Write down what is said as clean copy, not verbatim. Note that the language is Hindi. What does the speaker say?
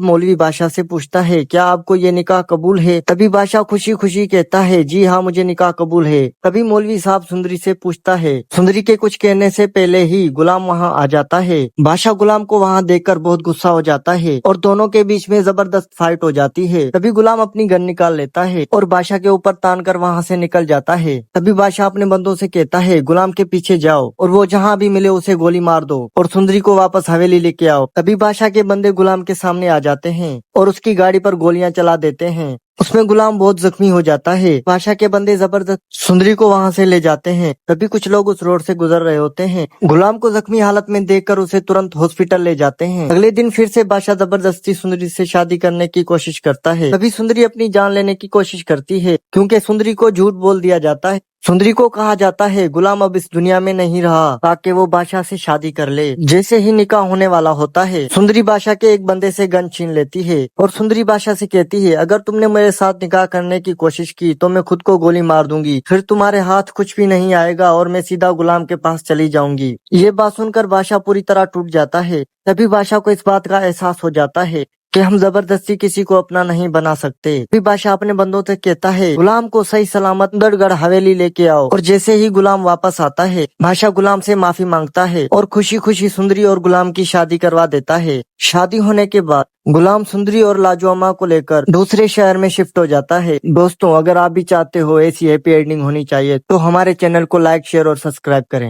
मौलवी बादशाह से पूछता है, क्या आपको ये निकाह कबूल है? तभी बादशाह खुशी खुशी कहता है, जी हाँ, मुझे निकाह कबूल है। तभी मौलवी साहब सुंदरी से पूछता है। सुंदरी के कुछ कहने से पहले ही गुलाम वहाँ आ जाता है। बादशाह गुलाम को वहाँ देखकर बहुत गुस्सा हो जाता है और दोनों के बीच में जबरदस्त फाइट हो जाती है। तभी गुलाम अपनी गन निकाल लेता है और बादशाह के ऊपर तान कर वहाँ से निकल जाता है। तभी बादशाह अपने बंदों से कहता है, गुलाम के पीछे जाओ और वो जहाँ भी मिले उसे गोली मार दो और सुंदरी को वापस हवेली लेके आओ। तभी बादशाह के बंदे गुलाम के सामने आ जाते हैं और उसकी गाड़ी पर गोलियां चला देते हैं। उसमें गुलाम बहुत जख्मी हो जाता है। बादशाह के बंदे जबरदस्त सुंदरी को वहां से ले जाते हैं। तभी कुछ लोग उस रोड से गुजर रहे होते हैं। गुलाम को जख्मी हालत में देखकर उसे तुरंत हॉस्पिटल ले जाते हैं। अगले दिन फिर से बादशाह जबरदस्ती सुंदरी से शादी करने की कोशिश करता है। तभी सुंदरी अपनी जान लेने की कोशिश करती है, क्योंकि सुंदरी को झूठ बोल दिया जाता है। सुंदरी को कहा जाता है, गुलाम अब इस दुनिया में नहीं रहा, ताकि वो बादशाह से शादी कर ले। जैसे ही निकाह होने वाला होता है, सुंदरी बादशाह के एक बंदे से गन छीन लेती है और सुंदरी बादशाह से कहती है, अगर तुमने मेरे साथ निकाह करने की कोशिश की तो मैं खुद को गोली मार दूंगी, फिर तुम्हारे हाथ कुछ भी नहीं आएगा और मैं सीधा गुलाम के पास चली जाऊंगी। ये बात सुनकर बादशाह पूरी तरह टूट जाता है। तभी बादशाह को इस बात का एहसास हो जाता है कि हम जबरदस्ती किसी को अपना नहीं बना सकते। फिर बादशाह अपने बंदों से कहता है, गुलाम को सही सलामत गढ़ हवेली लेके आओ। और जैसे ही गुलाम वापस आता है, बादशाह गुलाम से माफी मांगता है और खुशी खुशी सुंदरी और गुलाम की शादी करवा देता है। शादी होने के बाद गुलाम सुंदरी और लाजो अम्मा को लेकर दूसरे शहर में शिफ्ट हो जाता है। दोस्तों, अगर आप भी चाहते हो ऐसी हैप्पी एंडिंग होनी चाहिए तो हमारे चैनल को लाइक, शेयर और सब्सक्राइब करें।